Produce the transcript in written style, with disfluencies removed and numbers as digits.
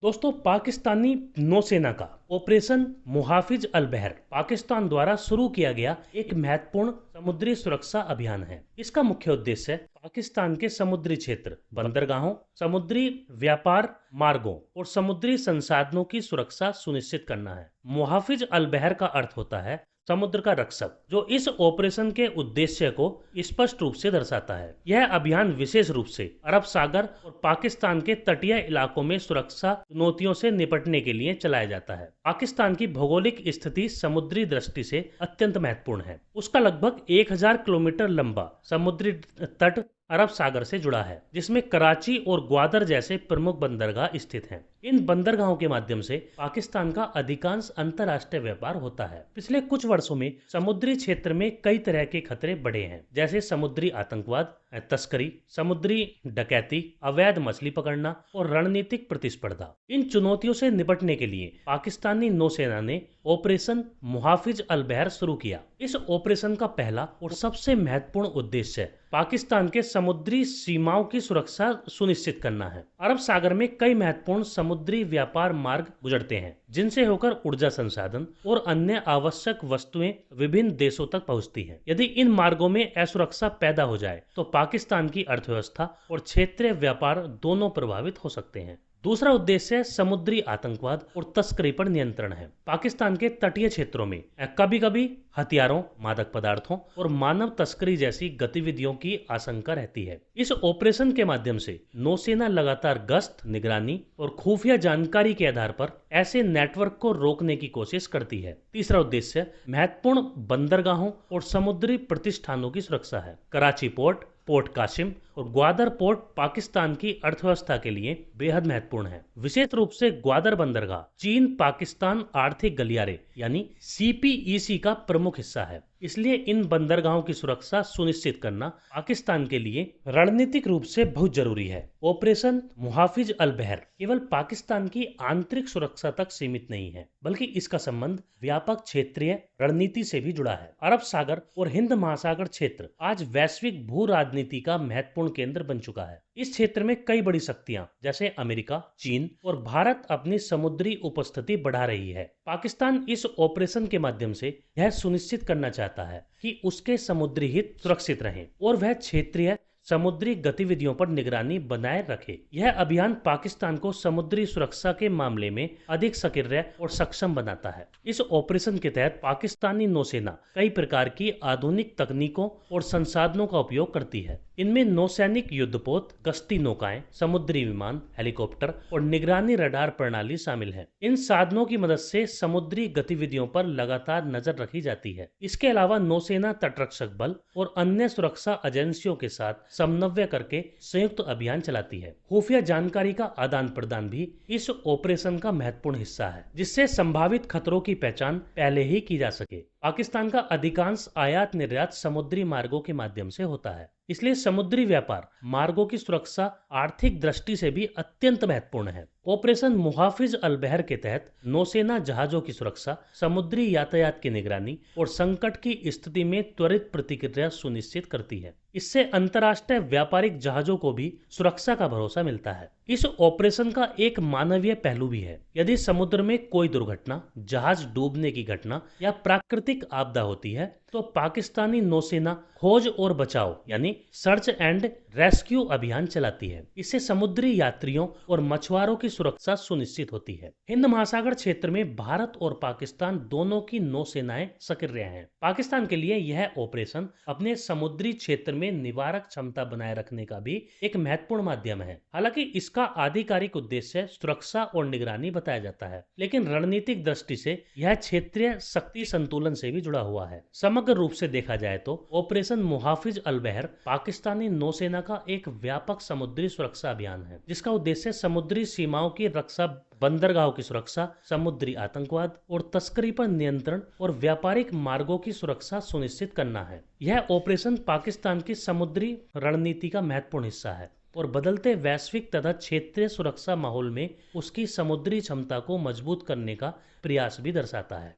दोस्तों, पाकिस्तानी नौसेना का ऑपरेशन मुहाफिज अल बहर पाकिस्तान द्वारा शुरू किया गया एक महत्वपूर्ण समुद्री सुरक्षा अभियान है। इसका मुख्य उद्देश्य पाकिस्तान के समुद्री क्षेत्र, बंदरगाहों, समुद्री व्यापार मार्गों और समुद्री संसाधनों की सुरक्षा सुनिश्चित करना है। मुहाफिज अल बहर का अर्थ होता है समुद्र का रक्षक, जो इस ऑपरेशन के उद्देश्य को स्पष्ट रूप से दर्शाता है। यह अभियान विशेष रूप से अरब सागर और पाकिस्तान के तटीय इलाकों में सुरक्षा चुनौतियों से निपटने के लिए चलाया जाता है। पाकिस्तान की भौगोलिक स्थिति समुद्री दृष्टि से अत्यंत महत्वपूर्ण है। उसका लगभग 1000 किलोमीटर लंबा समुद्री तट अरब सागर से जुड़ा है, जिसमें कराची और ग्वादर जैसे प्रमुख बंदरगाह स्थित हैं। इन बंदरगाहों के माध्यम से पाकिस्तान का अधिकांश अंतर्राष्ट्रीय व्यापार होता है। पिछले कुछ वर्षों में समुद्री क्षेत्र में कई तरह के खतरे बढ़े हैं, जैसे समुद्री आतंकवाद, तस्करी, समुद्री डकैती, अवैध मछली पकड़ना और रणनीतिक प्रतिस्पर्धा। इन चुनौतियों से निपटने के लिए पाकिस्तानी नौसेना ने ऑपरेशन मुहाफिज अल बहर शुरू किया। इस ऑपरेशन का पहला और सबसे महत्वपूर्ण उद्देश्य पाकिस्तान के समुद्री सीमाओं की सुरक्षा सुनिश्चित करना है। अरब सागर में कई महत्वपूर्ण समुद्री व्यापार मार्ग गुजरते हैं, जिनसे होकर ऊर्जा संसाधन और अन्य आवश्यक वस्तुएं विभिन्न देशों तक पहुंचती हैं। यदि इन मार्गों में असुरक्षा पैदा हो जाए तो पाकिस्तान की अर्थव्यवस्था और क्षेत्रीय व्यापार दोनों प्रभावित हो सकते हैं। दूसरा उद्देश्य समुद्री आतंकवाद और तस्करी पर नियंत्रण है। पाकिस्तान के तटीय क्षेत्रों में कभी कभी हथियारों, मादक पदार्थों और मानव तस्करी जैसी गतिविधियों की आशंका रहती है। इस ऑपरेशन के माध्यम से नौसेना लगातार गश्त, निगरानी और खुफिया जानकारी के आधार पर ऐसे नेटवर्क को रोकने की कोशिश करती है। तीसरा उद्देश्य महत्वपूर्ण बंदरगाहों और समुद्री प्रतिष्ठानों की सुरक्षा है। कराची पोर्ट, पोर्ट कासिम और ग्वादर पोर्ट पाकिस्तान की अर्थव्यवस्था के लिए बेहद महत्वपूर्ण है। विशेष रूप से ग्वादर बंदरगाह चीन पाकिस्तान आर्थिक गलियारे यानी सीपीईसी का प्रमुख हिस्सा है। इसलिए इन बंदरगाहों की सुरक्षा सुनिश्चित करना पाकिस्तान के लिए रणनीतिक रूप से बहुत जरूरी है। ऑपरेशन मुहाफिज अल बहर केवल पाकिस्तान की आंतरिक सुरक्षा तक सीमित नहीं है, बल्कि इसका संबंध व्यापक क्षेत्रीय रणनीति से भी जुड़ा है। अरब सागर और हिंद महासागर क्षेत्र आज वैश्विक भू राजनीति का महत्वपूर्ण केंद्र बन चुका है। इस क्षेत्र में कई बड़ी शक्तियां जैसे अमेरिका, चीन और भारत अपनी समुद्री उपस्थिति बढ़ा रही है। पाकिस्तान इस ऑपरेशन के माध्यम से यह सुनिश्चित करना चाहता है कि उसके समुद्री हित सुरक्षित रहें और वह क्षेत्रीय समुद्री गतिविधियों पर निगरानी बनाए रखे। यह अभियान पाकिस्तान को समुद्री सुरक्षा के मामले में अधिक सक्रिय और सक्षम बनाता है। इस ऑपरेशन के तहत पाकिस्तानी नौसेना कई प्रकार की आधुनिक तकनीकों और संसाधनों का उपयोग करती है। इनमें नौसैनिक युद्धपोत, गश्ती नौकाएं, समुद्री विमान, हेलीकॉप्टर और निगरानी रडार प्रणाली शामिल है। इन साधनों की मदद से समुद्री गतिविधियों पर लगातार नजर रखी जाती है। इसके अलावा नौसेना तटरक्षक बल और अन्य सुरक्षा एजेंसियों के साथ समन्वय करके संयुक्त अभियान चलाती है। खुफिया जानकारी का आदान प्रदान भी इस ऑपरेशन का महत्वपूर्ण हिस्सा है, जिससे संभावित खतरों की पहचान पहले ही की जा सके। पाकिस्तान का अधिकांश आयात निर्यात समुद्री मार्गों के माध्यम से होता है, इसलिए समुद्री व्यापार मार्गों की सुरक्षा आर्थिक दृष्टि से भी अत्यंत महत्वपूर्ण है। ऑपरेशन मुहाफिज अल बहर के तहत नौसेना जहाजों की सुरक्षा, समुद्री यातायात की निगरानी और संकट की स्थिति में त्वरित प्रतिक्रिया सुनिश्चित करती है। इससे अंतर्राष्ट्रीय व्यापारिक जहाजों को भी सुरक्षा का भरोसा मिलता है। इस ऑपरेशन का एक मानवीय पहलू भी है। यदि समुद्र में कोई दुर्घटना, जहाज डूबने की घटना या प्राकृतिक आपदा होती है तो पाकिस्तानी नौसेना खोज और बचाव यानी सर्च एंड रेस्क्यू अभियान चलाती है। इससे समुद्री यात्रियों और मछुआरों की सुरक्षा सुनिश्चित होती है। हिंद महासागर क्षेत्र में भारत और पाकिस्तान दोनों की नौसेनाएं सक्रिय हैं। पाकिस्तान के लिए यह ऑपरेशन अपने समुद्री क्षेत्र में निवारक क्षमता बनाए रखने का भी एक महत्वपूर्ण माध्यम है। हालांकि इसका आधिकारिक उद्देश्य सुरक्षा और निगरानी बताया जाता है, लेकिन रणनीतिक दृष्टि से यह क्षेत्रीय शक्ति संतुलन से भी जुड़ा हुआ है। समग्र रूप से देखा जाए तो ऑपरेशन मुहाफिज अल बहर पाकिस्तानी नौसेना का एक व्यापक समुद्री सुरक्षा अभियान है, जिसका उद्देश्य समुद्री सीमाओं की रक्षा, बंदरगाहों की सुरक्षा, समुद्री आतंकवाद और तस्करी पर नियंत्रण और व्यापारिक मार्गों की सुरक्षा सुनिश्चित करना है। यह ऑपरेशन पाकिस्तान की समुद्री रणनीति का महत्वपूर्ण हिस्सा है और बदलते वैश्विक तथा क्षेत्रीय सुरक्षा माहौल में उसकी समुद्री क्षमता को मजबूत करने का प्रयास भी दर्शाता है।